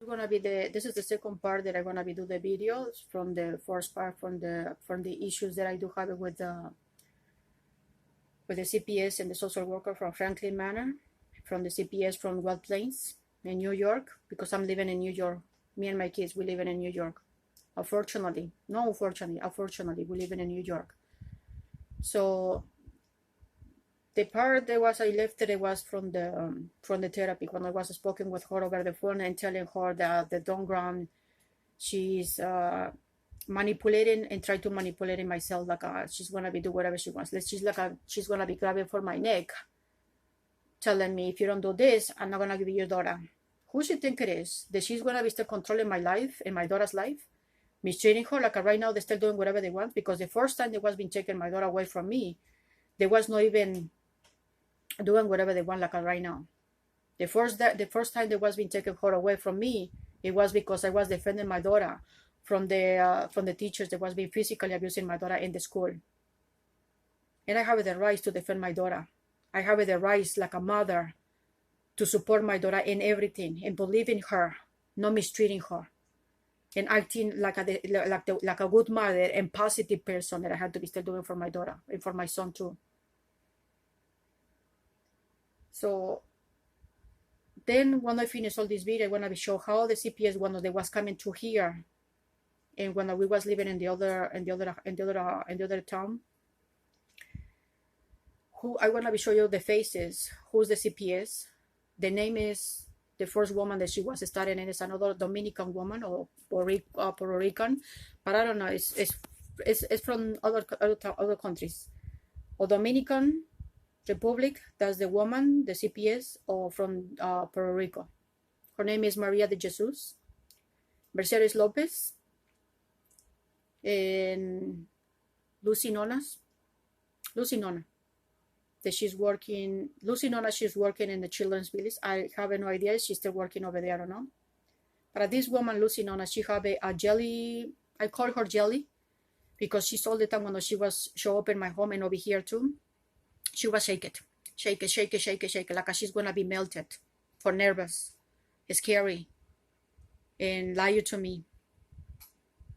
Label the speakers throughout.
Speaker 1: gonna be this is the second part that I'm gonna be do the videos from the first part from the issues that I do have with the CPS and the social worker from Franklin Manor, from the CPS from White Plains in New York, because I'm living in New York. Me and my kids, we live in New York. Unfortunately, we live in New York. So the part that was I left it was from the therapy, when I was speaking with her over the phone and telling her that the Don Ground, she's manipulating and try to manipulate myself, like she's gonna be do whatever she wants. She's gonna be grabbing for my neck, telling me, if you don't do this, I'm not gonna give you your daughter. Who she think it is? That she's gonna be still controlling my life and my daughter's life, mistreating her, like right now they're still doing whatever they want, because the first time they was being taking my daughter away from me, they was not even doing whatever they want, like right now. The first time they was being taken her away from me, it was because I was defending my daughter from the teachers that was being physically abusing my daughter in the school. And I have the right to defend my daughter. I have the right, like a mother, to support my daughter in everything and believe in her, not mistreating her, and acting like a good mother and positive person that I had to be still doing for my daughter and for my son too. So then when I finish all this video, I want to show how the CPS, when they was coming to here, and when we was living in the other town, who I want to show you the faces. Who's the CPS? The name is the first woman that she was studying, and it's another Dominican woman or Puerto Rican, but I don't know. It's from other countries, or Dominican Republic. That's the woman, the CPS, or from Puerto Rico. Her name is Maria de Jesus, Mercedes Lopez, and Lucy Nona. That she's working. Lucy Nona, she's working in the children's village. I have no idea if she's still working over there or not. But this woman, Lucy Nona, she have a jelly. I call her Jelly because she's all the time when she show up in my home and over here too. She was shake it, like she's gonna be melted, for nervous, scary, and lie to me.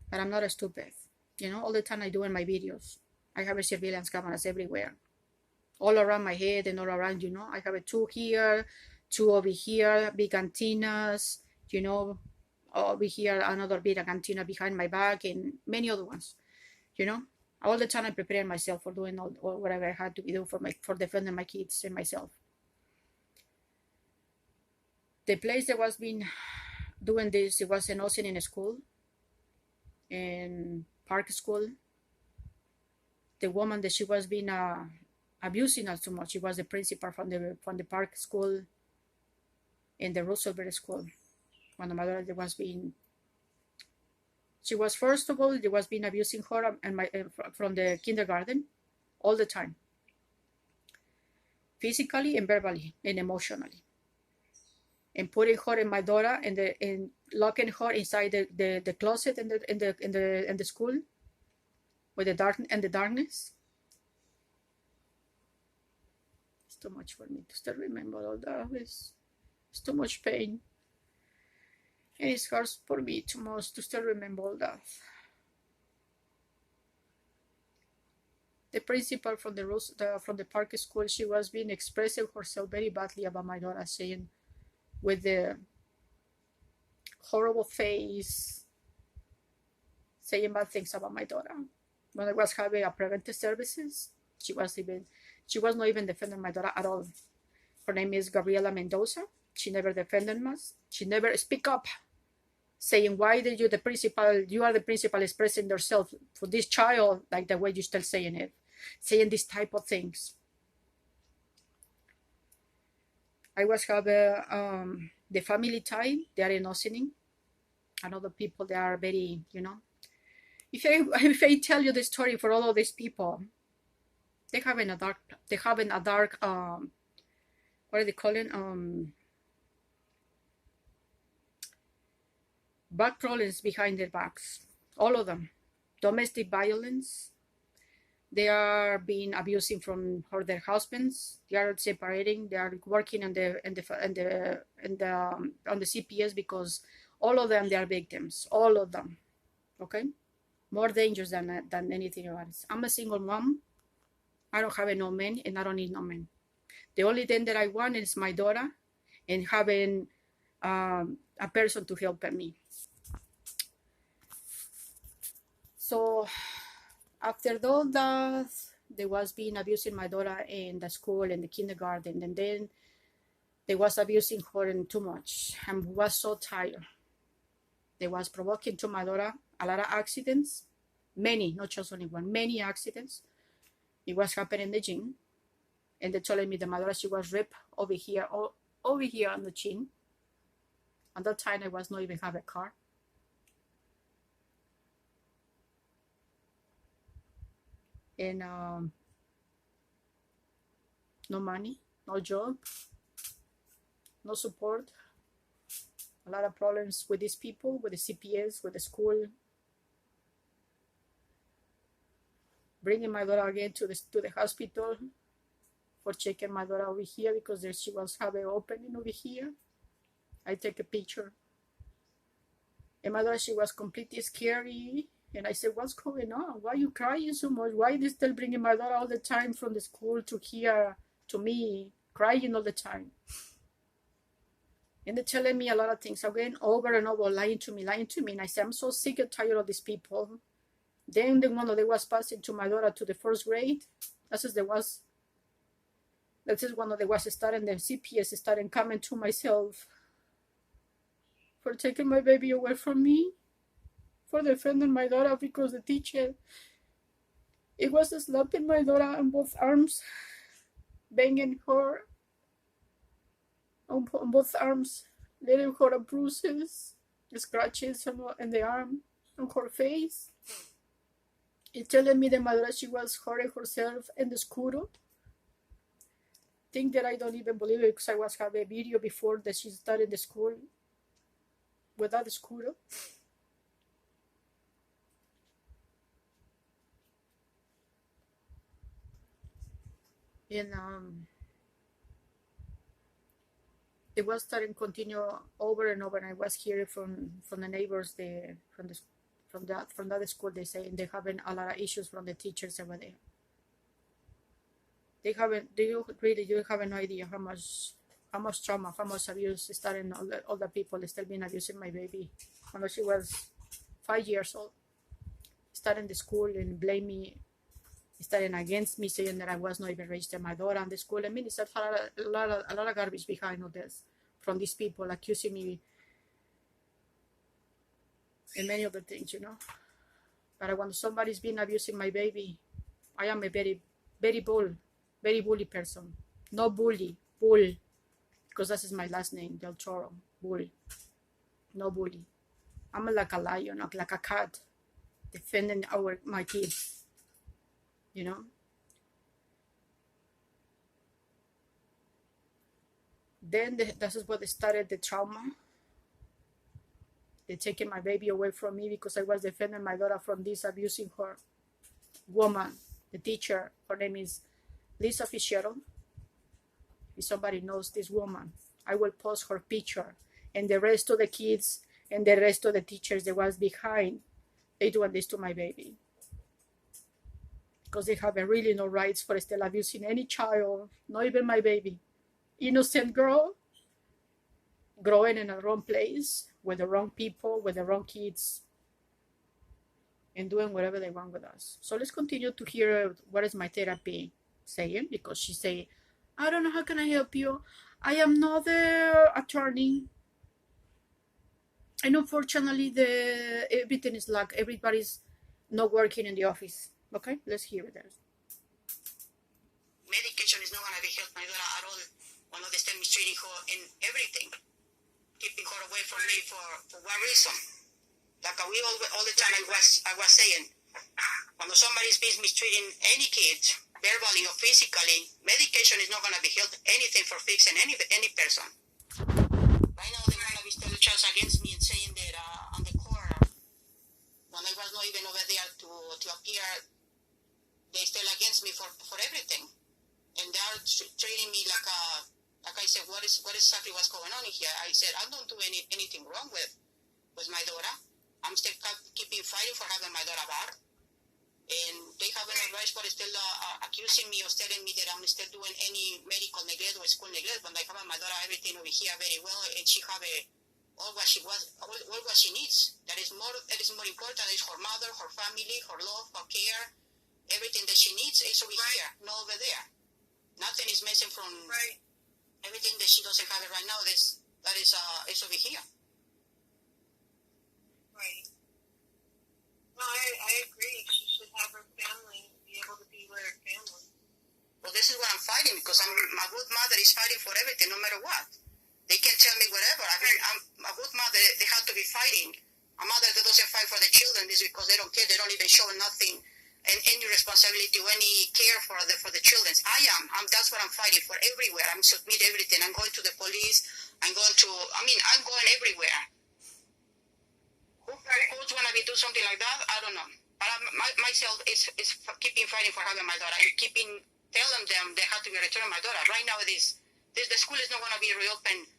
Speaker 1: But I'm not stupid, all the time I do in my videos. I have surveillance cameras everywhere, all around my head and all around, I have two here, two over here, big antennas, over here, another big antenna behind my back, and many other ones, all the time I prepare myself for doing all whatever I had to do for defending my kids and myself. The place that was been doing this, it was in Austin, in a school, in Park School. The woman that she was being abusing us too much. She was the principal from the Park School in the Roosevelt School. When the mother was being, she was, first of all, they was being abusing her and from the kindergarten all the time, physically and verbally and emotionally, and putting her and my daughter and locking her inside the closet in the school with the darkness. It's too much for me to still remember all that. It's too much pain. And it's hard for me too much to still remember all that. The principal from the Park School, she was being expressing herself very badly about my daughter, saying with the horrible face, saying bad things about my daughter. When I was having a preventive services, she was not even defending my daughter at all. Her name is Gabriela Mendoza. She never defended us. She never speak up, saying, why did you are the principal expressing yourself for this child like the way you still saying it, saying these type of things. I was having the family time. They are in Ossining. And other people, they are very, If I tell you the story for all of these people, they have a dark, what are they calling? Back problems behind their backs. All of them. Domestic violence. They are being abusing from their husbands. They are separating. They are working on the CPS because All of them, they are victims. All of them. Okay? More dangerous than anything else. I'm a single mom. I don't have no men, and I don't need no men. The only thing that I want is my daughter and having a person to help me. So after all that, they was being abusing my daughter in the school and the kindergarten, and then they was abusing her too much and was so tired. They was provoking to my daughter a lot of accidents, many, not just only one, many accidents. It was happening in the gym, and they telling me that my daughter, she was ripped over here on the chin. At that time, I was not even have a car. And no money, no job, no support. A lot of problems with these people, with the CPS, with the school. Bringing my daughter again to the hospital for checking my daughter over here because there she was having opening over here. I take a picture. And my daughter, she was completely scary. And I said, what's going on? Why are you crying so much? Why are they still bringing my daughter all the time from the school to here to me, crying all the time? And they're telling me a lot of things again, over and over, lying to me. And I said, I'm so sick and tired of these people. Then the one that they was passing to my daughter to the first grade, that is one that they was starting, the CPS starting coming to myself for taking my baby away from me, for defending my daughter because the teacher, it was slapping my daughter on both arms, banging her on both arms, letting her bruises, scratches on the arm, on her face. It's telling me that my daughter, she was hurting herself in the scooter. Think that I don't even believe it because I was having a video before that she started the school without the scooter. And it was starting to continue over and over. And I was hearing from the neighbors, from that school, they say they having a lot of issues from the teachers over there. You have no idea how much trauma, how much abuse starting all the people still been abusing my baby when she was 5 years old. Starting the school and blame me, starting against me, saying that I was not even registered my daughter in the school. I mean, it's a lot of garbage behind all this from these people accusing me and many other things, But when somebody's been abusing my baby, I am a very, very bully person. No bully, bull, because that is my last name, Del Toro, bull. No bully. I'm like a lion, like a cat, defending my kids, Then this is what started the trauma. They taking my baby away from me because I was defending my daughter from this abusing her woman, the teacher. Her name is Lisa Fischero. If somebody knows this woman, I will post her picture. And the rest of the kids and the rest of the teachers that was behind, they doing this to my baby. Because they have really no rights for still abusing any child, not even my baby. Innocent girl, growing in the wrong place, with the wrong people, with the wrong kids, and doing whatever they want with us. So let's continue to hear what is my therapy saying, because she say, I don't know, how can I help you? I am not the attorney. And unfortunately, everything is like everybody's not working in the office. Okay, let's hear it.
Speaker 2: Medication is not going to be help my daughter at all. One of the still mistreating her in everything, keeping her away from me for one reason. Like we all the time I was saying, when somebody's been mistreating any kid, verbally or physically, medication is not going to be help anything for fixing any person. Right now they want to be still charged against me and saying that on the court, when I was not even over there to appear, they still against me for everything, and they are treating me like I said, what exactly what's going on here? I said I don't do anything wrong with. my daughter. I'm still keeping fighting for having my daughter back. And they haven't advised, but still accusing me or telling me that I'm still doing any medical neglect or school neglect when I have my daughter everything over here very well, and she have all what she needs. That is more important is her mother, her family, her love, her care, everything that she needs is over here, not over there. Nothing is missing from everything that she doesn't have it right now. That is over here.
Speaker 3: Right. No, I agree. She should have her family, be able to be with her family.
Speaker 2: Well, this is what I'm fighting because my good mother is fighting for everything, no matter what. They can tell me whatever. I mean, I'm a good mother. They have to be fighting. A mother that doesn't fight for the children is because they don't care. They don't even show nothing and any responsibility or any care for the children. That's what I'm fighting for everywhere. I'm submit everything. I'm going to the police. I'm going everywhere. Who's going to be do something like that? I don't know. But myself is keeping fighting for having my daughter and keeping telling them they have to be returned my daughter. Right now, the school is not going to be reopened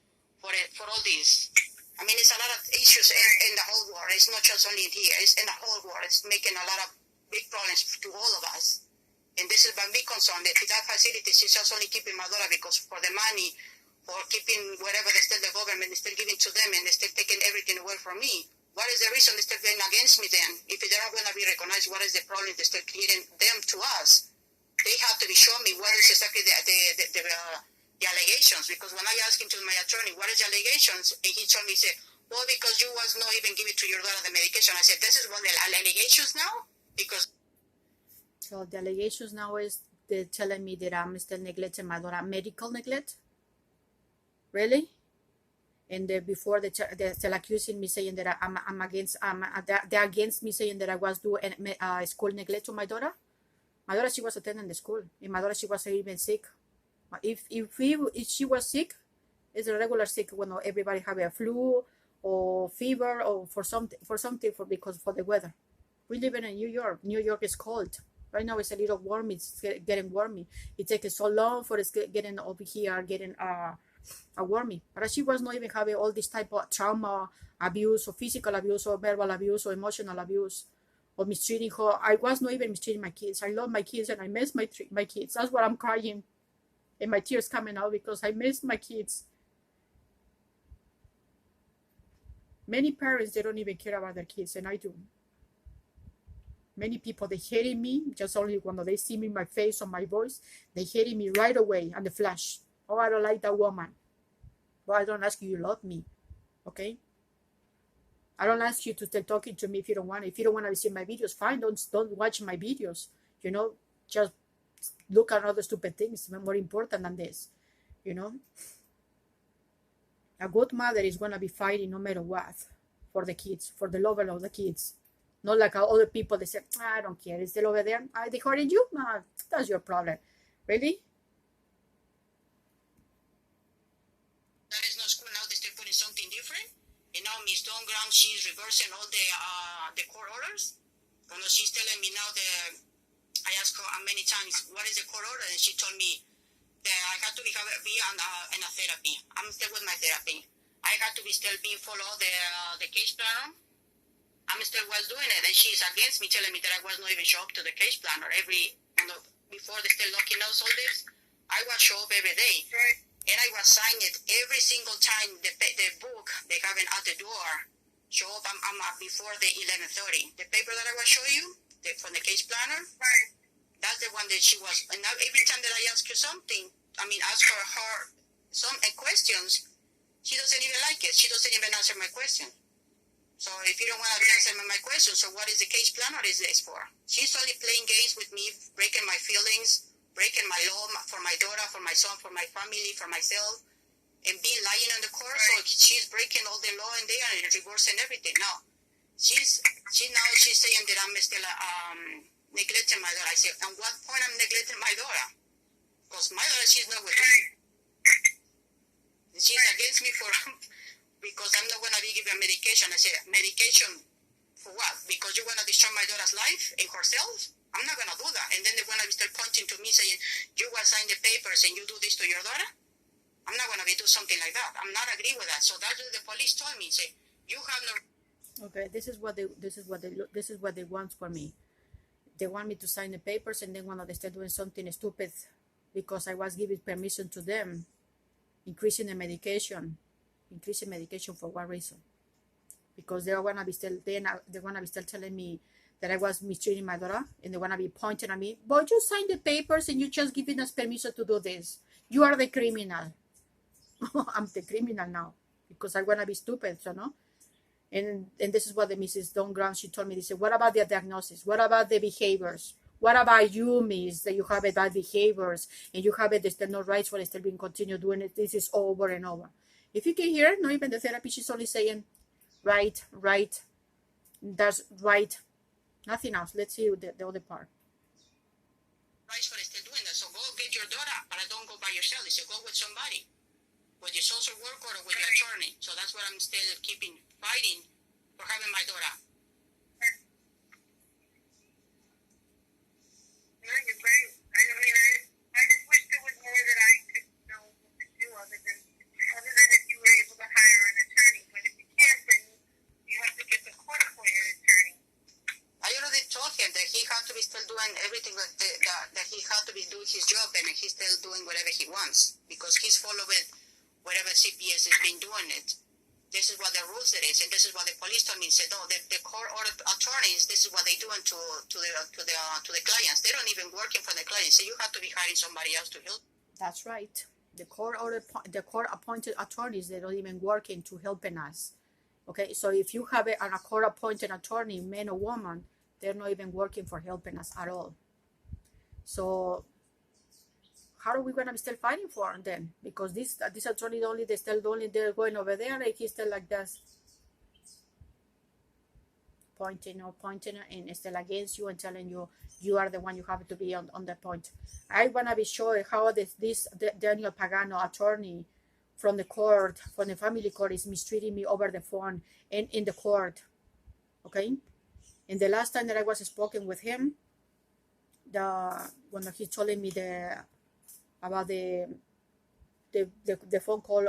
Speaker 2: for all this. I mean, it's a lot of issues in the whole world. It's not just only here. It's in the whole world. It's making a lot of big problems to all of us. And this is my big concern. That facilities is just only keeping my daughter because for the money, for keeping whatever the government is still giving to them and they're still taking everything away from me. What is the reason they're still going against me then? If they're not going to be recognized, what is the problem they're still creating them to us? They have to be showing me what is exactly the allegations. Because when I asked him to my attorney, what is the allegations? And he told me, he said, well, because you was not even giving to your daughter the medication. I said, this is what the allegations now? Because...
Speaker 1: So the allegations now is they're telling me that I'm still neglecting my daughter. Medical neglect? Really? And before they're still accusing me, saying that they're against me, saying that I was doing school neglect to my daughter. My daughter, she was attending the school, and my daughter, she wasn't even sick. If she was sick, it's a regular sick when everybody have a flu or fever or because for the weather. We live in New York. New York is cold. Right now it's a little warm. It's getting warmy. It takes so long for it's getting over here, getting warmy. But she was not even having all this type of trauma, abuse, or physical abuse, or verbal abuse, or emotional abuse, or mistreating her. I was not even mistreating my kids. I love my kids and I miss my kids. That's why I'm crying. And my tears coming out because I miss my kids. Many parents, they don't even care about their kids, and I do. Many people, they hated me just only when they see me, my face or my voice, they hated me right away on the flash. Oh, I don't like that woman. Well, I don't ask you to love me, okay? I don't ask you to start talking to me if you don't want. If you don't want to see my videos, fine. Don't watch my videos. Just look at other stupid things more important than this. A good mother is gonna be fighting no matter what for the kids, for the love of the kids. Not like other people, they say, I don't care. Is still over there? They hurting you? That's your problem. Really?
Speaker 2: That is not school now. They're still putting something different. And now Miss Dongram, she's reversing all the court orders. She's telling me now I asked her many times, what is the court order? And she told me that I had to be in a therapy. I'm still with my therapy. I had to be still being follow the case plan. I'm still was doing it, and she's against me, telling me that I was not even show up to the case plan or before they still locking us all this. I was show up every day, right. And I was signing it every single time the book they have it at the door. Show up. I'm before the 11:30. The paper that I was showing you from the case planner. Right. That's the one that she was. And now every time that I ask her something, ask her some questions, she doesn't even like it. She doesn't even answer my question. So if you don't want to answer my question, so what is the case planner is this for? She's only playing games with me, breaking my feelings, breaking my law for my daughter, for my son, for my family, for myself, and being lying on the court. Right. So she's breaking all the law in there and reversing everything. Now, she's saying that I'm still neglecting my daughter. I said, at what point I'm neglecting my daughter? Because my daughter, she's not with me. She's against me because I'm not going to be giving medication. I said, medication for what? Because you want to destroy my daughter's life and herself? I'm not going to do that. And then they're going to be still pointing to me saying, you will sign the papers and you do this to your daughter? I'm not going to do something like that. I'm not agree with that. So that's what the police told me. Say, you have no...
Speaker 1: Okay, this is what they want for me. They want me to sign the papers, and then when they start doing something stupid, because I was giving permission to them, increasing medication for what reason? Because they're gonna be still telling me that I was mistreating my daughter, and they wanna be pointing at me. But you signed the papers, and you just giving us permission to do this. You are the criminal. I'm the criminal now because I wanna be stupid, so no. And this is what the Mrs. Don Grant, she told me. They said, what about the diagnosis? What about the behaviors? What about you, miss, that you have bad behaviors and you have it, there's still no rights for it still being continue doing it. This is over and over. If you can hear, not even the therapy, she's only saying, right, that's right. Nothing else. Let's see the other part.
Speaker 2: Rights for still doing that. So go get your daughter, but don't go by yourself. They say go with somebody, with your social worker or with your attorney. So that's what I'm still keeping fighting for having my daughter.
Speaker 3: No, you're right. I just wish there was more that I could know what to do other than if you were able to hire an attorney. But if you can't, then you have to get the court-appointed attorney.
Speaker 2: I already told him that he had to be still doing everything that he had to be doing his job, and he's still doing whatever he wants because he's following whatever CPS has been doing it. This is what the rules it is, and this is what the police told me. Said, "Oh, the court order attorneys. This is what they doing to the clients. They don't even working for the clients. So you have to be hiring somebody else to help."
Speaker 1: That's right. The court appointed attorneys, they don't even working to helping us. Okay, so if you have a court appointed attorney, man or woman, they're not even working for helping us at all. So how are we gonna be still fighting for them? Because this attorney they're going over there, like he's still like this, pointing and still against you and telling you you are the one, you have to be on the point. I wanna be sure how this Daniel Pagano attorney from the court, from the family court, is mistreating me over the phone and in the court. Okay, and the last time that I was spoken with him, when he telling me about the phone call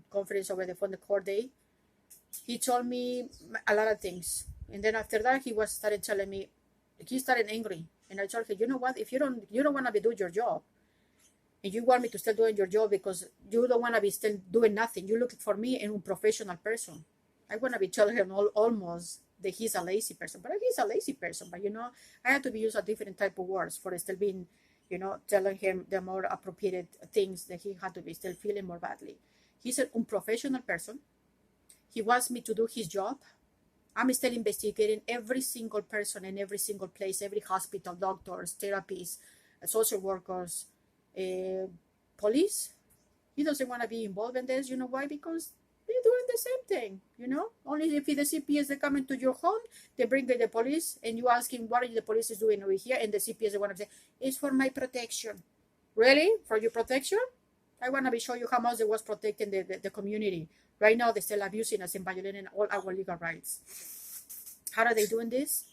Speaker 1: conference over the phone, the court day, he told me a lot of things, and then after that he started telling me, he started angry, and I told him, you know what, if you don't want to be doing your job, and you want me to still doing your job because you don't want to be still doing nothing, you look for me an unprofessional person. I want to be telling him almost that he's a lazy person, but he's a lazy person, but I had to be use a different type of words for still being, telling him the more appropriate things that he had to be still feeling more badly. He's an unprofessional person. He wants me to do his job. I'm still investigating every single person in every single place, every hospital, doctors, therapists, social workers, police. He doesn't want to be involved in this. You know why? Because they're doing the same thing, Only if the CPS, they come into your home, they bring the police, and you ask him, what are the police is doing over here? And the CPS, they want to say, it's for my protection. Really? For your protection? I want to be show you how much they was protecting the community. Right now, they're still abusing us and violating all our legal rights. How are they doing this?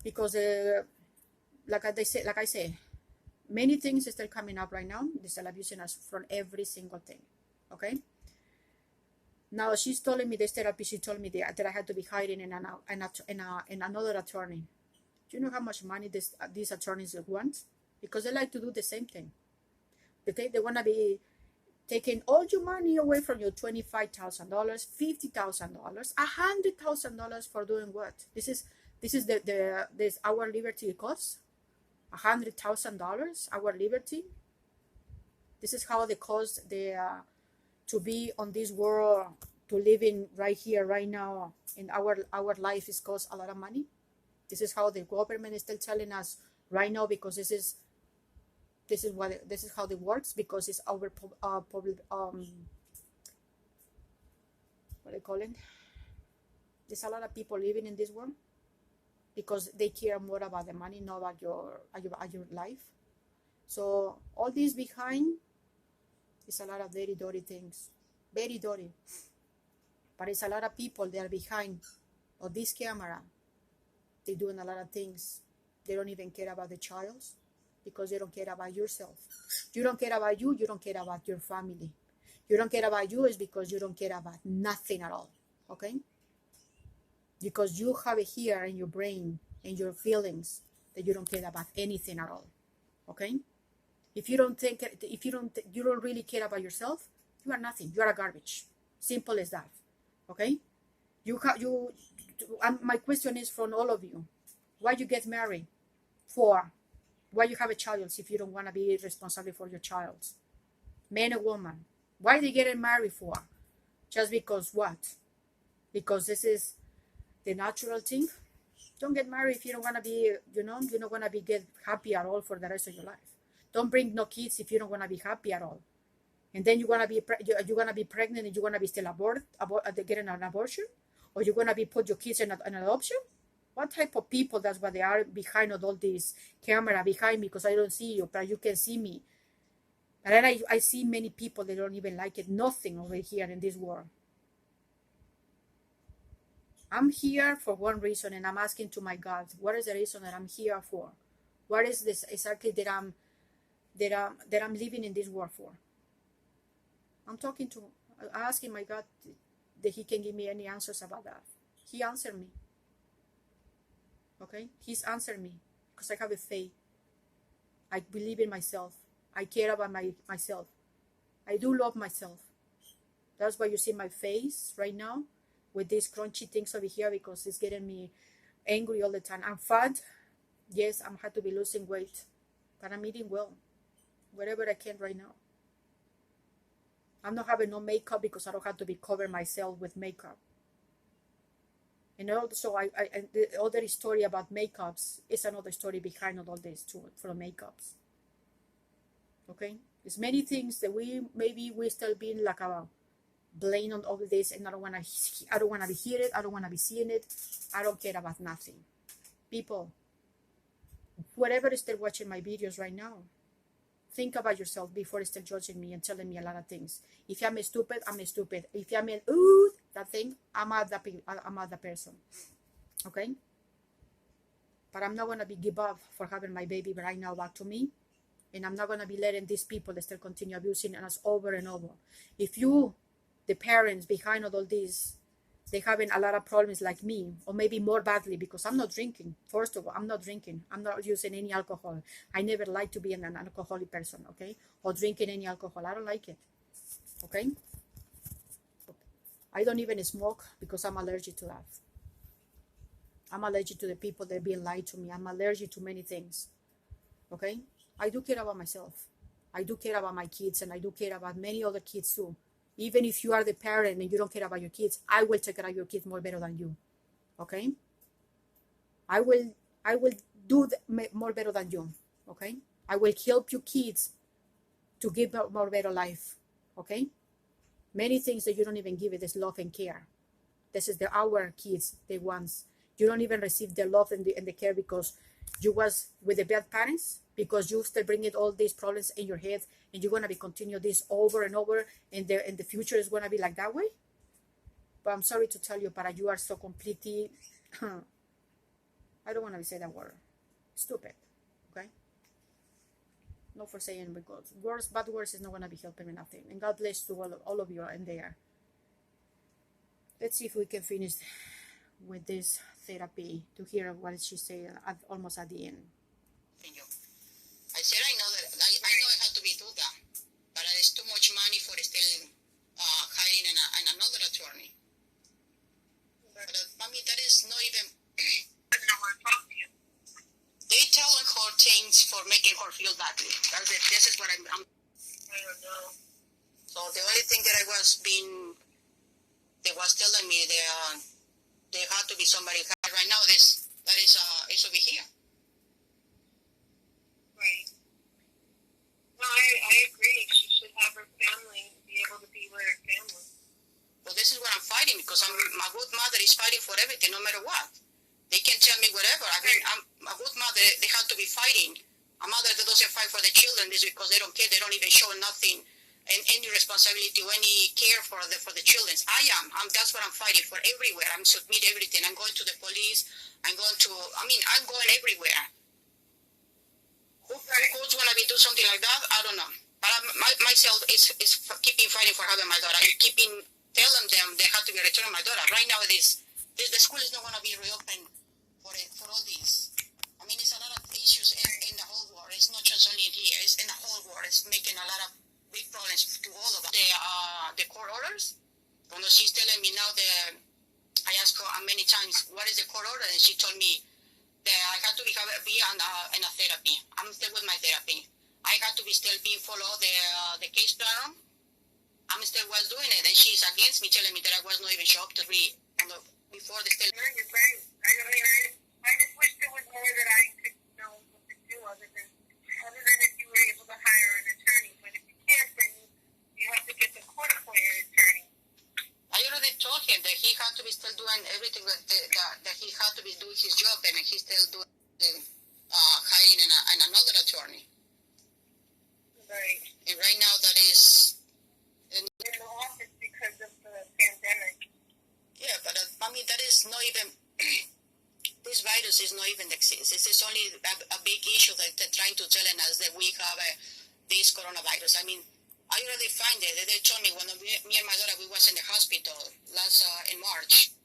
Speaker 1: Because, like I say, many things are still coming up right now. They're still abusing us from every single thing. Okay? Now she's telling me this therapy. She told me that I had to be hiring in another attorney. Do you know how much money these attorneys want? Because they like to do the same thing. They want to be taking all your money away from you, $25,000, $50,000, $100,000 for doing what? This is this our liberty costs $100,000 our liberty. This is how they cost to be on this world, to living right here, right now, in our life is cost a lot of money. This is how the government is still telling us right now, because this is how it works, because it's our public what do they call it? There's a lot of people living in this world because they care more about the money, not about your life. So all this behind, it's a lot of very dirty things, very dirty. But it's a lot of people that are behind of this camera. They're doing a lot of things. They don't even care about the child because they don't care about yourself. You don't care about you. You don't care about your family. You don't care about you is because you don't care about nothing at all. Okay? because you have it here in your brain and your feelings that you don't care about anything at all. Okay? If you don't think, if you don't really care about yourself, you are nothing. You are a garbage. Simple as that. Okay? My question is from all of you: why you get married? For why you have a child if you don't want to be responsible for your child? Man or woman? Why they getting married for? Just because what? Because this is the natural thing. Don't get married if you don't want to be, you're not going to be get happy at all for the rest of your life. Don't bring no kids if you don't want to be happy at all. And then you're going to be pregnant and you're going to be still getting an abortion, or you're going to be put your kids in an adoption. What type of people? That's what they are behind all this camera behind me, because I don't see you, but you can see me. And then I see many people that don't even like it. Nothing over here in this world. I'm here for one reason, and I'm asking to my God, what is the reason that I'm here for? What is this exactly that I'm living in this world for? I'm asking my God that He can give me any answers about that. He answered me. Okay? He's answered me because I have a faith. I believe in myself. I care about myself. I do love myself. That's why you see my face right now with these crunchy things over here, because it's getting me angry all the time. I'm fat. Yes, I'm had to be losing weight, but I'm eating well, whatever I can right now. I'm not having no makeup because I don't have to be cover myself with makeup. And also, the other story about makeups is another story behind all this too, for makeups. Okay, there's many things that we still being like a blame on all this, and I don't want to be hear it. I don't want to be seeing it. I don't care about nothing. People, whoever is still watching my videos right now, think about yourself before still judging me and telling me a lot of things. If I'm stupid, I'm stupid. If I'm that thing, I'm the person. Okay? But I'm not going to give up for having my baby right now back to me. And I'm not going to be letting these people that still continue abusing us over and over. If you, the parents behind all this, they're having a lot of problems like me, or maybe more badly, because I'm not drinking. First of all, I'm not drinking. I'm not using any alcohol. I never like to be an alcoholic person, okay? Or drinking any alcohol. I don't like it, okay? I don't even smoke because I'm allergic to that. I'm allergic to the people that are being lied to me. I'm allergic to many things, okay? I do care about myself. I do care about my kids, and I do care about many other kids too. Even if you are the parent and you don't care about your kids, I will take care of your kids more better than you. Okay? I will do more better than you. Okay? I will help you kids to give more better life. Okay? Many things that you don't even give it is love and care. This is our kids, the ones. You don't even receive the love and the care because you was with the bad parents, because you still bringing all these problems in your head, and you're going to be continue this over and over, and the future is going to be like that way. But I'm sorry to tell you, but you are so completely, I don't want to say that word, stupid, okay? No for saying because bad words is not going to be helping me nothing. And God bless to all of you in there. Let's see if we can finish with this therapy to hear what she said almost at the end.
Speaker 2: I said I know it had to be do that, but it's too much money for still hiring another attorney. But I mean, that is not even. I don't want to talk to you. They telling her things for making her feel badly. That's it. This is what I'm. I don't know. So the only thing that they was telling me there had to be somebody right now. That is over here. Right. No, I agree. She should have her family, be able to be with her family. Well, this is what I'm fighting, because my good mother is fighting for everything, no matter what. They can tell me whatever. I mean, a good mother, they have to be fighting. A mother that doesn't fight for the children is because they don't care. They don't even show nothing, and any responsibility, any care for the children. That's what I'm fighting for everywhere. I'm submit everything. I'm going to the police. I'm going everywhere. Who's going to be do something like that? I don't know. But myself is keeping fighting for having my daughter. I keeping telling them they have to be returning my daughter. Right now, they the school is not going to be reopened for all these. I mean, it's a lot of issues in the whole world. It's not just only in here. It's in the whole world. It's making a lot of big problems to all of us. The court orders. When she's telling me now, I asked her many times, what is the court order? And she told me that I had to be on in a therapy. I'm still with my therapy. I had to be still being follow the case plan. I'm still was doing it, and she's against me, telling me that I was not even show up to read before the still.
Speaker 3: No, you're right. I just wish there was more that I could know what to do other than if you were able to hire an attorney. But if you can't, then you have to get the court-appointed attorney.
Speaker 2: I already told him that he had to be still doing everything that he had to be doing his job, and he's still doing hiring another attorney.
Speaker 3: Right.
Speaker 2: And right now that is
Speaker 3: in the office because of the pandemic.
Speaker 2: Yeah, but I mean that is not even this virus is not even exist. It's only a big issue that they're trying to tell us that we have this coronavirus. I mean, I already find it. They told me when me and my daughter we was in the hospital last in March,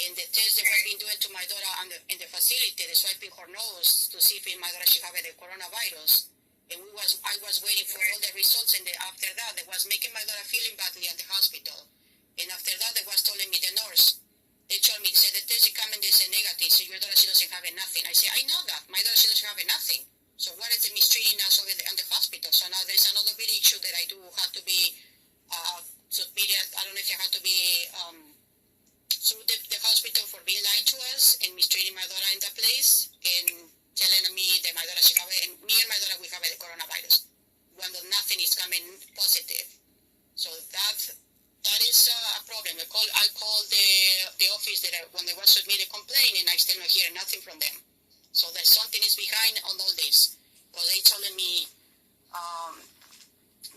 Speaker 2: and the test they were been doing to my daughter in the facility, they swiping her nose to see if my daughter she have the coronavirus. And I was waiting for all the results, and after that, they was making my daughter feeling badly at the hospital. And after that, they was telling me the nurse. They told me, say the test is coming, they say negative, so your daughter she doesn't have nothing. I say, I know that my daughter she doesn't have nothing. So what is the mistreating us over in the hospital? So now there's another big issue that I do have to be submitted. I don't know if I have to be through the hospital for being lying to us and mistreating my daughter in that place and telling me that my daughter she have it, and me and my daughter we have the coronavirus when nothing is coming positive. So that is a problem. I called the office when they were submitting a complaint, and I still not hear nothing from them. So that something is behind on all this. Because they told me,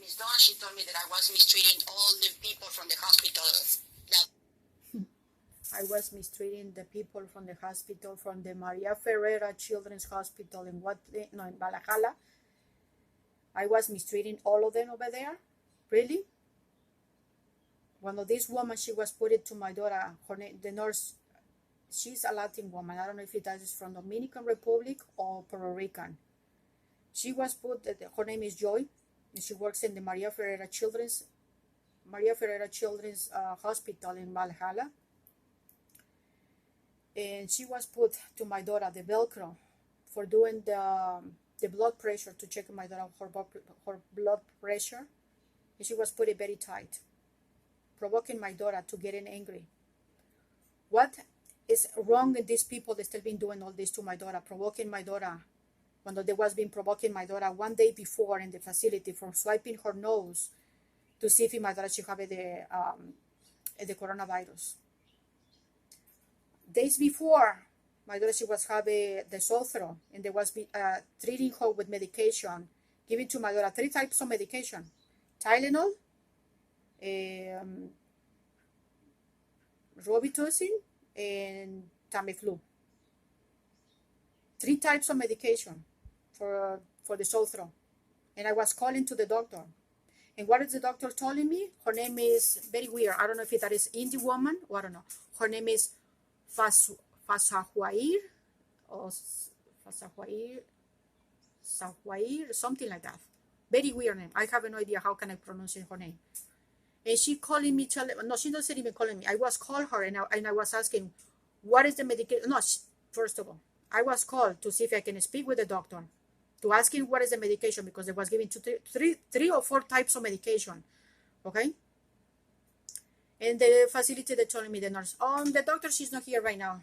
Speaker 2: Miss Dawn, she told me that I was mistreating all the people from the hospital.
Speaker 1: I was mistreating the people from the hospital, from the Maria Ferrera Children's Hospital in Valhalla. I was mistreating all of them over there. Really? One of this woman, she was put it to my daughter, the nurse, she's a Latin woman. I don't know if that is from Dominican Republic or Puerto Rican. She was put, her name is Joy, and she works in the Maria Ferrera Children's Hospital in Valhalla. And she was put to my daughter the Velcro for doing the blood pressure, to check my daughter her blood pressure. And she was put it very tight, provoking my daughter to getting angry. What is wrong with these people that still been doing all this to my daughter, provoking my daughter when they was been provoking my daughter one day before in the facility for swiping her nose to see if my daughter should have the coronavirus. Days before, my daughter she was having the sore throat, and they was treating her with medication, giving to my daughter 3 types of medication: Tylenol, Robitussin, and Tamiflu. 3 types of medication for the sore throat. And I was calling to the doctor. And what is the doctor telling me? Her name is very weird. I don't know if that is Indian woman or I don't know. Her name is Fasahuair or Sahuair, something like that. Very weird name. I have no idea how can I pronounce her name. And she calling me, no, she doesn't even calling me. I was calling her and I was asking, what is the medication? No, first of all, I was called to see if I can speak with the doctor, to ask him what is the medication, because they was giving 3 or 4 types of medication. Okay? And the facility, they told me, the nurse, the doctor, she's not here right now.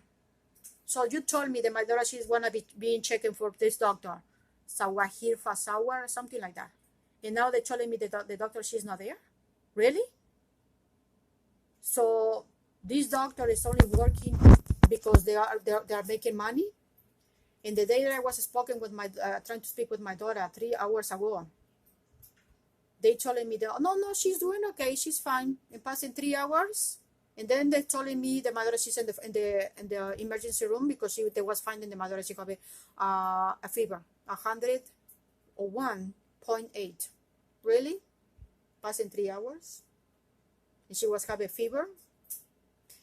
Speaker 1: So you told me that my daughter, she's going to be being checking for this doctor, Sawahir Fasawar, something like that. And now they're telling me that the doctor, she's not there? Really? So this doctor is only working because they are making money? And the day that I was trying to speak with my daughter 3 hours ago, they telling me that, no, she's doing okay, she's fine. And passing 3 hours, and then they telling me the mother, she's in the emergency room because they was finding the mother, she have a fever, 101.8. Really? Passing 3 hours, and she was having a fever.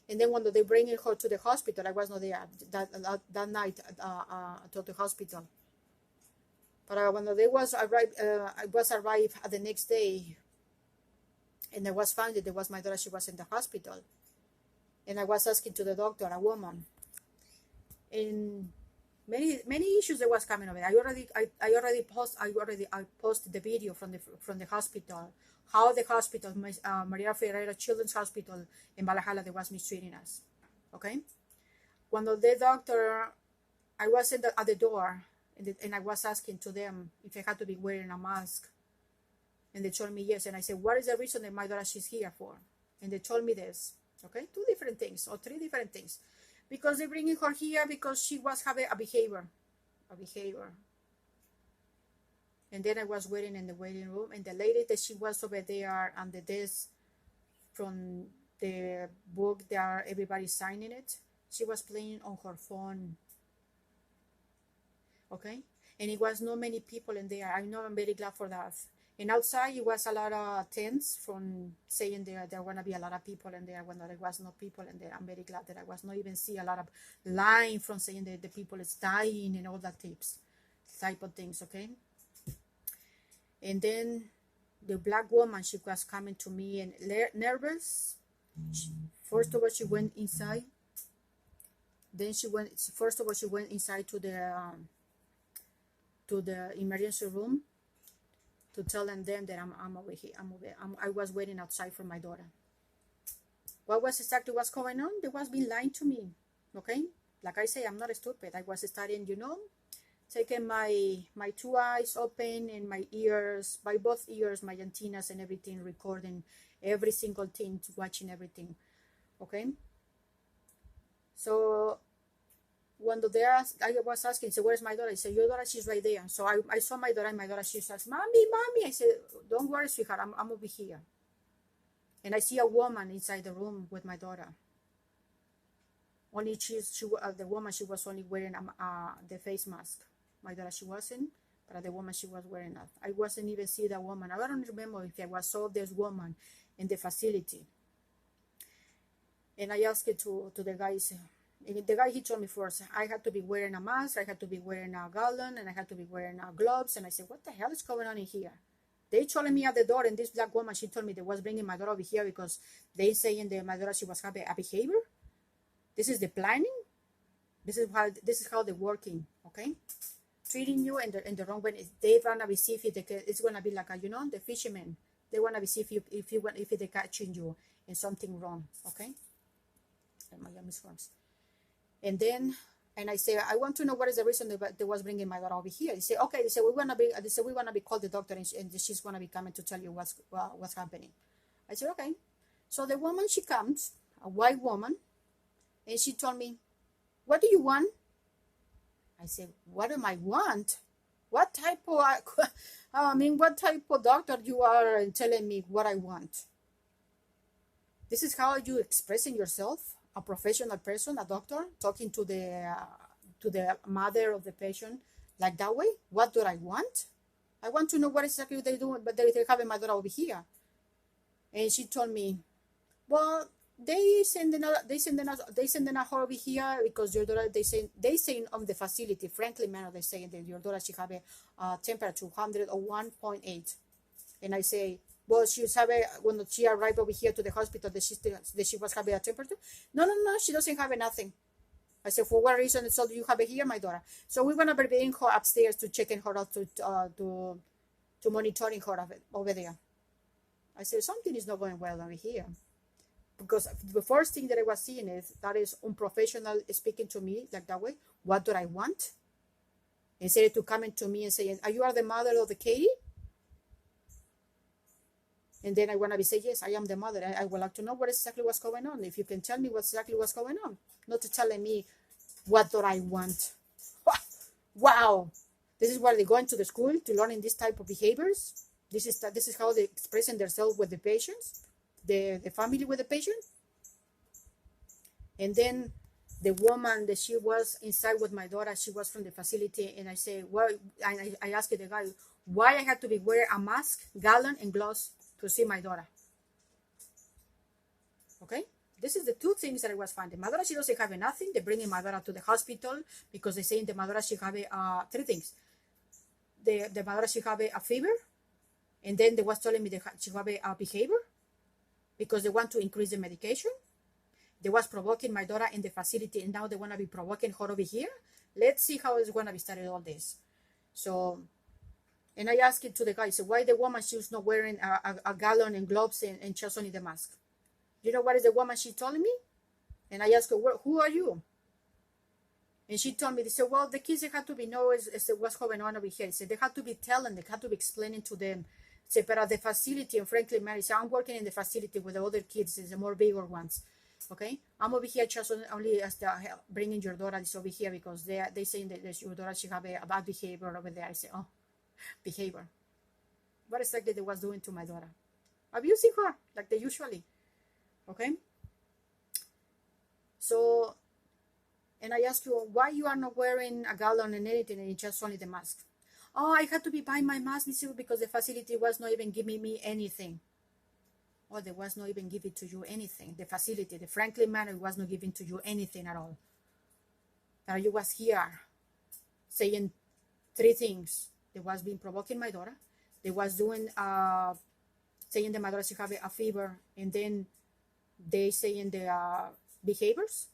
Speaker 1: And then when they bring her to the hospital, I was not there that night to the hospital. But when they was arrived, I was arrived the next day, and I was found that there was my daughter. She was in the hospital, and I was asking to the doctor, a woman, and many issues that was coming of it. I posted the video from the hospital, how the hospital, Maria Ferreira Children's Hospital in Valhalla, they was mistreating us. Okay, when the doctor, I was at the door, and I was asking to them if I had to be wearing a mask, and they told me yes. And I said, what is the reason that my daughter she's here for? And they told me this. Okay, two different things or three different things. Because they're bringing her here because she was having a behavior. And then I was waiting in the waiting room, and the lady that she was over there on the desk from the book there, everybody signing it, she was playing on her phone. Okay, and it was not many people in there. I know, I'm very glad for that. And outside it was a lot of tents from saying there want to be a lot of people in there when there was no people in there. I'm very glad that I was not even see a lot of line from saying that the people is dying and all that type of things. Okay. And then the black woman, she was coming to me and nervous. First of all, she went inside. Then she went inside to the emergency room to tell them that I'm over here. I was waiting outside for my daughter. What was exactly what's going on? They was being lying to me. Okay, like I say, I'm not stupid. I was studying, taking my two eyes open and my ears, by both ears, my antennas and everything, recording every single thing, watching everything. Okay. So when I was asking, so where's my daughter? I said, your daughter, she's right there. So I saw my daughter, and my daughter, she says, mommy. I said, don't worry, sweetheart, I'm over here. And I see a woman inside the room with my daughter. Only the woman, she was only wearing the face mask. My daughter, she wasn't, but the woman, she was wearing that. I wasn't even see that woman. I don't remember if I saw this woman in the facility. And I asked it to the guys. The guy, he told me first, I had to be wearing a mask, I had to be wearing a gallon, and I had to be wearing gloves. And I said, what the hell is going on in here? They told me at the door, and this black woman, she told me they was bringing my daughter over here because they saying that my daughter, she was having a behavior. This is the planning. This is how they're working, okay? Treating you in the wrong way. They wanna be see if it's gonna be like the fishermen. They wanna be see if they catching you in something wrong, okay? Miami's farms. And then, and I say, I want to know what is the reason they was bringing my daughter over here. They say, okay. They say we wanna be call the doctor, and she's gonna be coming to tell you what's happening. I said, okay. So the woman, she comes, a white woman, and she told me, what do you want? I said, what do I want? What type of doctor you are telling me what I want? This is how you expressing yourself? A professional person, a doctor, talking to the mother of the patient like that way? What do I want? I want to know what exactly they do, but they have my daughter over here. And she told me, well, they sending her over here because your daughter, they say on the facility, Franklin Manor, they say that your daughter, she have a temperature 101.8. And I say, well, when she arrived over here to the hospital, that she was having a temperature. No, she doesn't have nothing. I said, for what reason? So you have it here, my daughter. So we're gonna be bringing her upstairs to checking her out to monitoring her over there. I said, something is not going well over here, because the first thing that I was seeing is that is unprofessional speaking to me like that way. What do I want? Instead to coming to me and saying, "Are you the mother of the Katie?" And then I want to be say, yes, I am the mother. I would like to know what exactly what's going on. If you can tell me what's going on. Not to telling me what do I want. Wow. This is why they go into the school to learning this type of behaviors. This is how they expressing themselves with the patients, the family with the patient. And then the woman that she was inside with my daughter, she was from the facility. And I say, well, I asked the guy why I had to be wearing a mask, gallon, and gloves to see my daughter. Okay, This is the two things that I was finding. Madura, she doesn't have nothing. They bringing Madura to the hospital because they say in the Madura she have three things. The Madura she have a fever, and then they was telling me she have a behavior because they want to increase the medication. They was provoking my daughter in the facility, and now they want to be provoking her over here. Let's see how it's going to be started all this. So, and I asked it to the guy, so why the woman, she was not wearing a gallon and gloves and just only the mask? You know what is the woman she told me? And I asked her, who are you? And she told me, they said, well, the kids, they had to be know what's going on over here. They said, they had to be telling, they had to be explaining to them. Say, but at the facility, and frankly, Mary said, I'm working in the facility with the other kids, the more bigger ones. Okay, I'm over here just only as the bringing your daughter is over here because they saying that your daughter should have a bad behavior over there. I say, oh, behavior. What exactly they was doing to my daughter? Abusing her like they usually. Okay. So, and I ask you why you are not wearing a gallon and anything, and it's just only the mask. Oh, I had to be buying my mask because the facility was not even giving me anything. Or they was not even giving to you anything. The facility, the Franklin Manor was not giving to you anything at all. Now you was here saying three things. They was being provoking my daughter. They was doing saying the mother she have a fever, and then they saying the behaviors.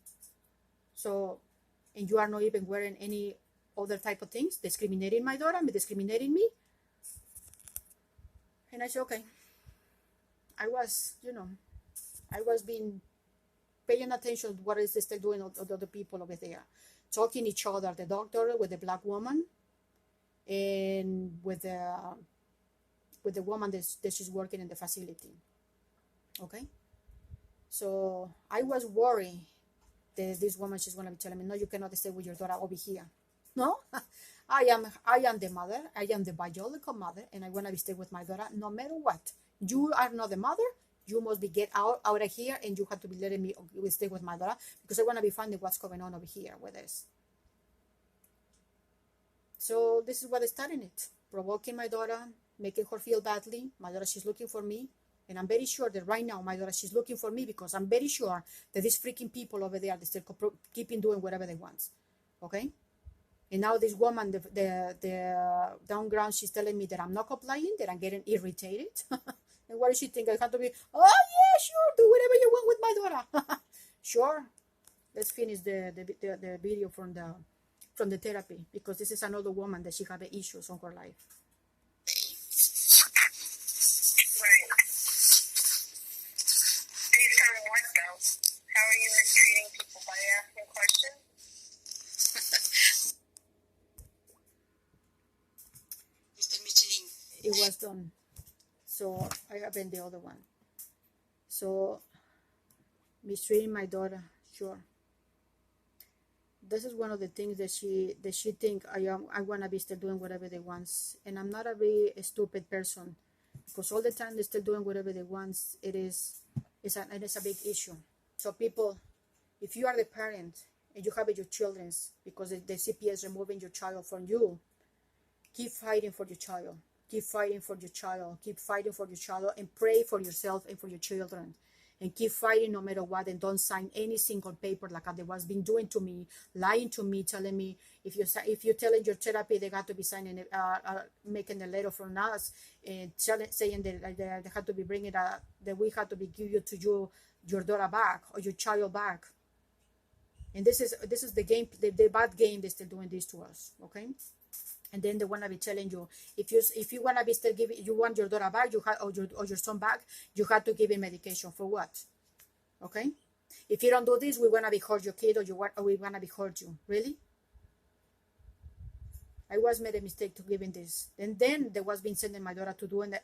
Speaker 1: So, and you are not even wearing any other type of things, discriminating my daughter, discriminating me. And I said, okay. I was being paying attention to what is they still doing with other people over there, talking each other, the doctor with the black woman, and with the woman that she's working in the facility. Okay, so I was worried that this woman, she's gonna be telling me, no, you cannot stay with your daughter over here. No, I am the mother, I am the biological mother, and I wanna be stay with my daughter no matter what. You are not the mother. You must be get out of here, and you have to be letting me stay with my daughter because I want to be finding what's going on over here with this. So this is what is starting it, provoking my daughter, making her feel badly. My daughter, she's looking for me, and I'm very sure that right now my daughter, she's looking for me because I'm very sure that these freaking people over there, they still keeping doing whatever they want. Okay. And now this woman, the down ground, she's telling me that I'm not complying, that I'm getting irritated. And what does she think? I have to be, oh yeah, sure, do whatever you want with my daughter. Sure. Let's finish the video from the therapy because this is another woman that she have issues on her life.
Speaker 3: Right. Based on what though? How are you mistreating people by asking questions?
Speaker 1: It was done. So I have been the other one. So mistreating my daughter, sure. This is one of the things that she think I wanna be still doing whatever they want, and I'm not a very stupid person because all the time they're still doing whatever they want. It's a big issue. So people, if you are the parent and you have your children's because the CPS removing your child from you, keep fighting for your child. Keep fighting for your child. Keep fighting for your child and pray for yourself and for your children. And keep fighting no matter what, and don't sign any single paper like they was being doing to me, lying to me, telling me if you're telling your therapy they got to be signing making a letter from us and saying that they had to be bringing that we had to be give you to your daughter back or your child back. And this is the game, the bad game they're still doing this to us. Okay. And then they want to be telling you if you want to be still giving, you want your daughter back, you have or your son back, you have to give him medication for what? Okay, if you don't do this, we want to be hurt your kid, or we want to be hurt you. Really? I was made a mistake to giving this, and then there was being sending my daughter to do an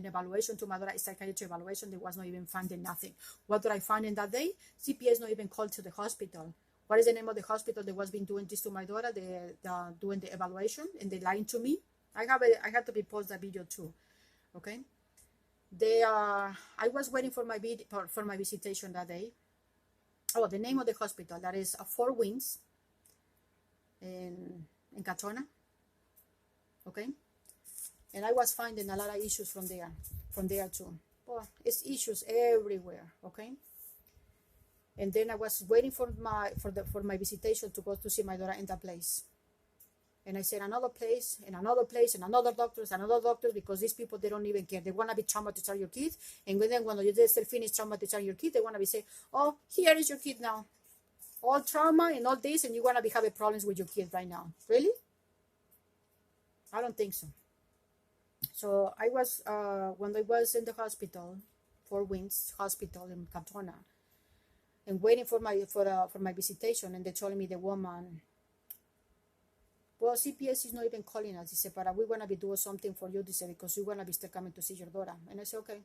Speaker 1: evaluation to my daughter, a psychiatric evaluation. There was not even finding nothing. What did I find in that day? CPS not even called to the hospital. What is the name of the hospital that was been doing this to my daughter? Doing the evaluation, and they lying to me. I had to be post that video too. Okay. I was waiting for my visitation that day. Oh, the name of the hospital, that is Four Winds in Katona. Okay. And I was finding a lot of issues from there too. Well, it's issues everywhere. Okay. And then I was waiting for my visitation to go to see my daughter in that place. And I said another place, and another place, and another doctor, because these people, they don't even care. They want to be traumatizing your kid. And then when they still finish traumatizing your kid, they want to be say, oh, here is your kid now. All trauma and all this, and you want to be having problems with your kid right now. Really? I don't think so. So I was, when I was in the hospital, Four Winds Hospital in Cantona, and waiting for my visitation, and they told me, the woman, well, CPS is not even calling us. He said, but we're going to be doing something for you, he said, because you're going to be still coming to see your daughter. And I said, okay.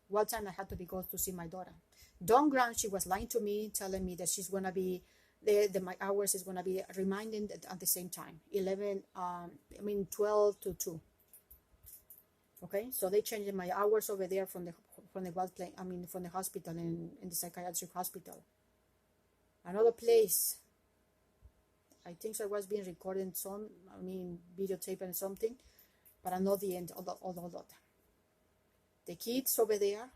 Speaker 1: What time I had to be going to see my daughter? Dawn Grant, she was lying to me, telling me that she's going to be, my hours is going to be reminding at the same time, 12 to 2. Okay, so they changed my hours over there from the from the hospital in the psychiatric hospital. Another place, I think I was being recorded videotaping something, but I know the end of that. The kids over there,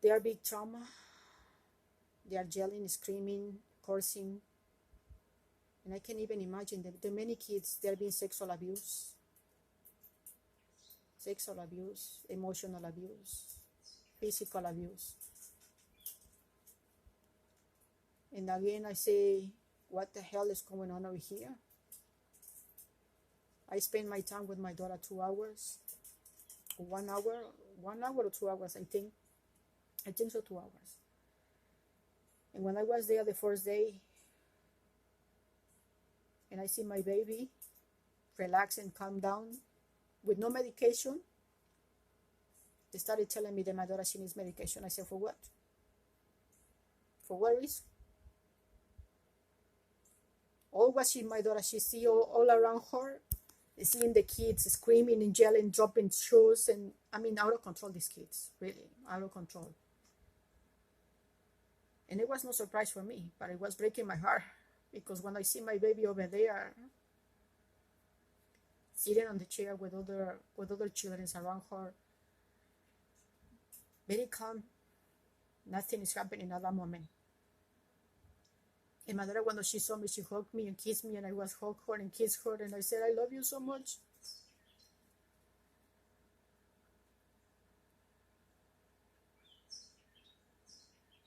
Speaker 1: they are big trauma. They are yelling, screaming, cursing. And I can't even imagine that the many kids, they're being sexual abuse, emotional abuse, physical abuse. And again, I say, what the hell is going on over here? I spend my time with my daughter 2 hours, 1 hour or 2 hours, I think so, 2 hours. And when I was there the first day, and I see my baby relax and calm down with no medication, they started telling me that my daughter, she needs medication. I said, for what? For what reason? All what my daughter, she see all around her, seeing the kids screaming and yelling, dropping shoes, and out of control, these kids, really, out of control. And it was no surprise for me, but it was breaking my heart, because when I see my baby over there, sitting on the chair with other children around her, very calm, nothing is happening at that moment. And my daughter, when she saw me, she hugged me and kissed me, and I was hug her and kiss her, and I said, I love you so much.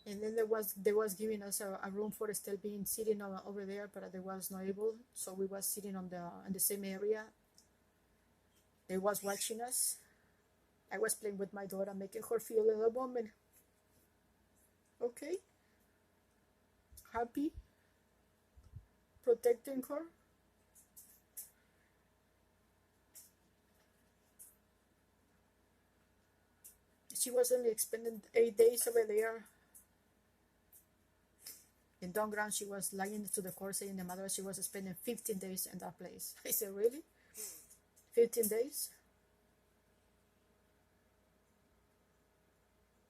Speaker 1: And then they was giving us a room for still being sitting over there, but they was not able, so we was sitting in the same area. They was watching us. I was playing with my daughter, making her feel a woman. Okay, happy, protecting her. She was only spending 8 days over there. In Dawn Grant, she was lying to the court saying the mother, she was spending 15 days in that place. I said, really? 15 days?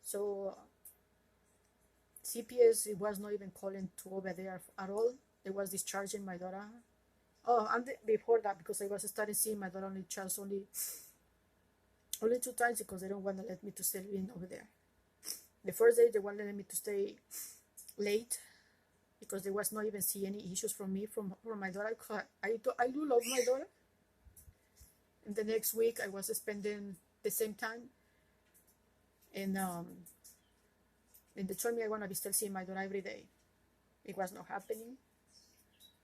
Speaker 1: So CPS, it was not even calling to over there at all. They was discharging my daughter. Oh, and before that, because I was starting seeing my daughter only 2 times, because they don't want to let me to stay in over there. The first day, they wanted me to stay late, because they was not even see any issues from me, from my daughter. I do love my daughter. And the next week, I was spending the same time. And they told me I want to be still seeing my daughter every day. It was not happening.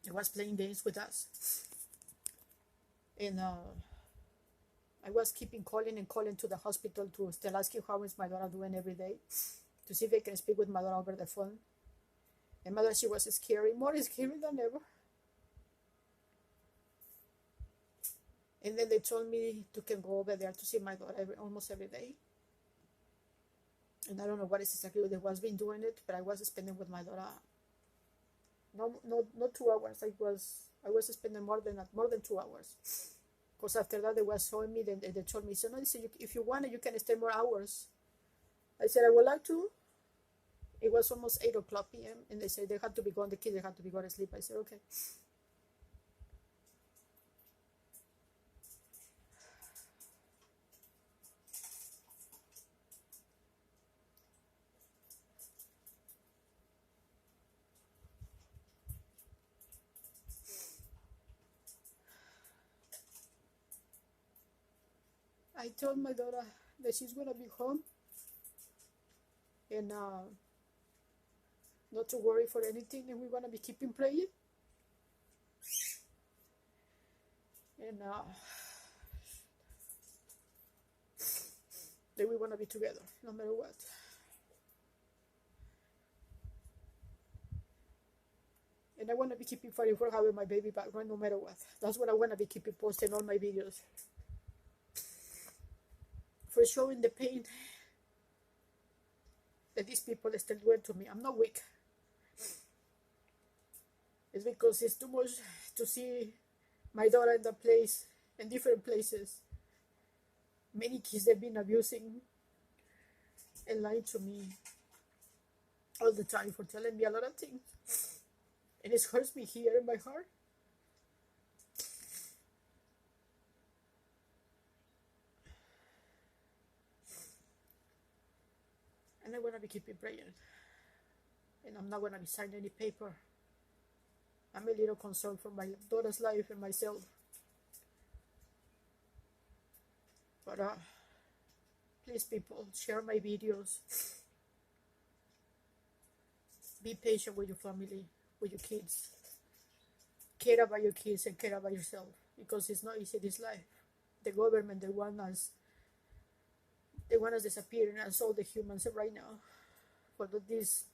Speaker 1: It was playing games with us. And I was keeping calling to the hospital to still asking how is my daughter doing every day, to see if I can speak with my daughter over the phone. And mother, she was scary, more scary than ever. And then they told me to can go over there to see my daughter almost every day. And I don't know what is exactly they was been doing it, but I was spending with my daughter. Not 2 hours. I was spending more than 2 hours. Because after that, they was showing me. Then they told me, so no, they said, if you want it, you can stay more hours. I said, I would like to. It was almost 8:00 p.m. and they said they had to be gone. The kids, they had to be going to sleep. I said, okay. I told my daughter that she's gonna be home and not to worry for anything, and we're gonna be keeping praying. And that we wanna be together no matter what. And I wanna be keeping fighting for having my baby back, right? No matter what. That's what I wanna be keeping posting all my videos. For showing the pain that these people still doing to me. I'm not weak. It's because it's too much to see my daughter in the place, in different places. Many kids have been abusing and lying to me all the time for telling me a lot of things. And it hurts me here in my heart. And I'm going to be keeping praying. And I'm not going to be signing any paper. I'm a little concerned for my daughter's life and myself. But please, people, share my videos. Be patient with your family, with your kids. Care about your kids and care about yourself. Because it's not easy, this life. The government, they want us disappearing as all the humans right now. For this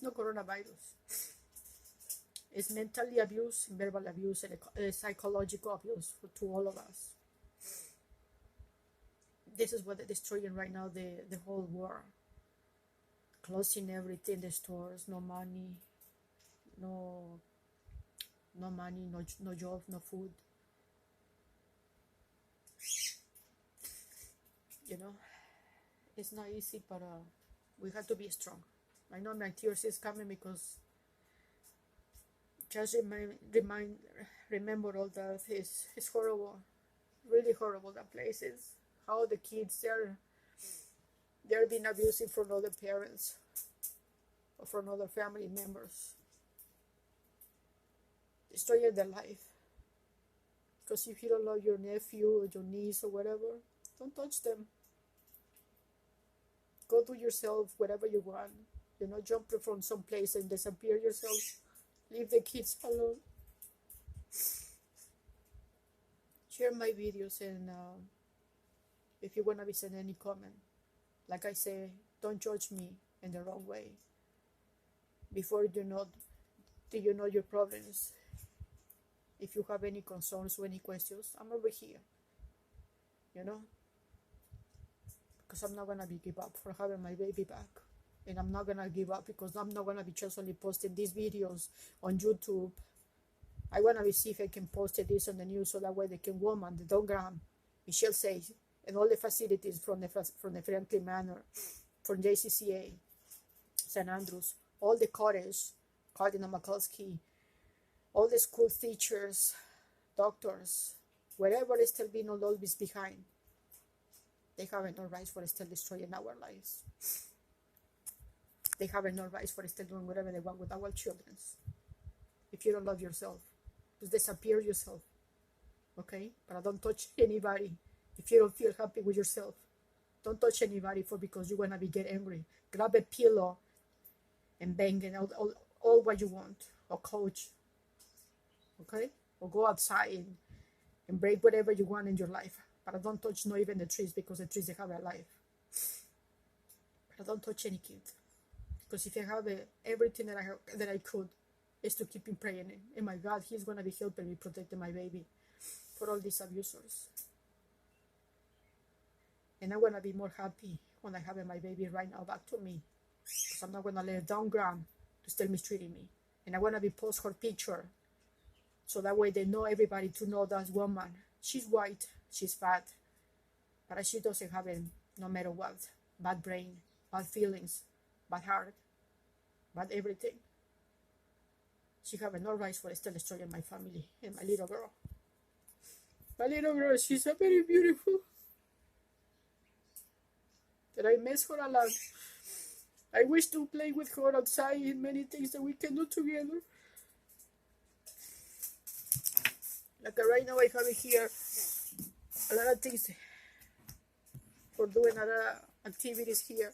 Speaker 1: no coronavirus. It's mentally abuse, verbal abuse, and psychological abuse to all of us. This is what they're destroying right now, the whole world. Closing everything, the stores, no money, no job, no food. You know, it's not easy, but we have to be strong. I know my tears is coming because just remember all that. It's horrible, really horrible, that place is. How the kids they're being abused from other parents or from other family members, destroying their life. Because if you don't love your nephew or your niece or whatever, don't touch them. Go do yourself whatever you want. You know, jump from some place and disappear yourself. Leave the kids alone. Share my videos, and if you want to be sending any comment, like I say, don't judge me in the wrong way. Before do you know your problems. If you have any concerns or any questions, I'm over here. You know? Because I'm not going to give up for having my baby back. And I'm not going to give up because I'm not going to be just only posting these videos on YouTube. I want to see if I can post this on the news so that way they can woman, the Dogram, Michelle says, and all the facilities from the Franklin Manor, from JCCA, St. Andrews, all the college, Cardinal McCluskey, all the school teachers, doctors, wherever is still being always behind. They have no rights for still destroying our lives. They have no rights for still doing whatever they want with our children. If you don't love yourself, just disappear yourself. Okay? But don't touch anybody if you don't feel happy with yourself. Don't touch anybody because you're going to get angry. Grab a pillow and bang it all what you want. Or coach. Okay? Or go outside and break whatever you want in your life. But don't touch not even the trees because the trees, they have a life. But don't touch any kid. Because if I have everything that I could is to keep him praying. And my God, he's going to be helping me protecting my baby for all these abusers. And I'm going to be more happy when I have my baby right now back to me. Because I'm not going to let down Graham to still mistreating me. And I want to be post her picture. So that way they know everybody to know that woman. She's white, she's fat. But she doesn't have it no matter what. Bad brain, bad feelings, bad heart, bad everything. She have no rights for still destroying my family and my little girl. My little girl, she's a very beautiful. That I miss her a lot. I wish to play with her outside and many things that we can do together. Like right now I have here a lot of things for doing other activities here.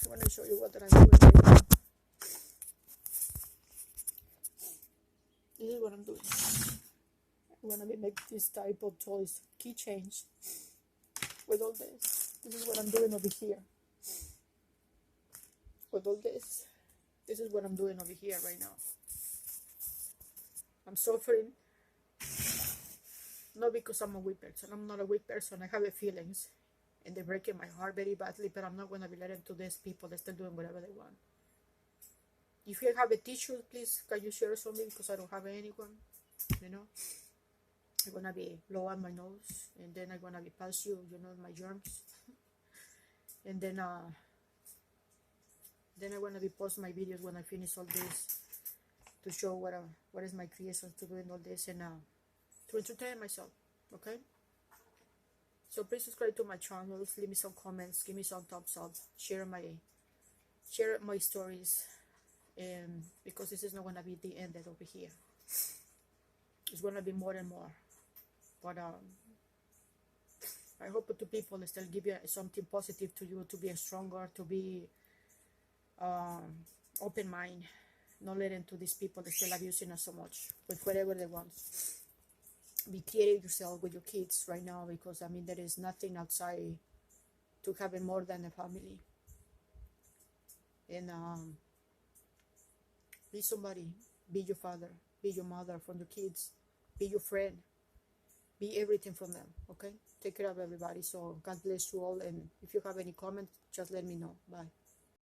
Speaker 1: I want to show you what I'm doing right now. This is what I'm doing. I want to make this type of toys, keychains, with all this. This is what I'm doing over here. With all this. This is what I'm doing over here right now. I'm suffering. Not because I'm a weak person. I'm not a weak person. I have feelings. And they're breaking my heart very badly. But I'm not going to be letting to these people. They're still doing whatever they want. If you have a tissue, please, can you share something? Because I don't have anyone. You know. I'm going to be low on my nose. And then I'm going to be pass you, you know, my germs. And then I want to be post my videos when I finish all this. To show what is my creation to do in all this. And to entertain myself, okay? So please subscribe to my channel, leave me some comments, give me some thumbs up, share my stories, and because this is not gonna be the end over here. It's gonna be more and more. But I hope to people still give you something positive to you, to be stronger, to be open mind, not letting to these people that still abusing us so much with whatever they want. Be creative yourself with your kids right now, because I mean there is nothing outside to having more than a family. And be somebody, be your father, be your mother from your kids, be your friend, be everything from them. Okay, take care of everybody. So God bless you all, and if you have any comments, just let me know. Bye.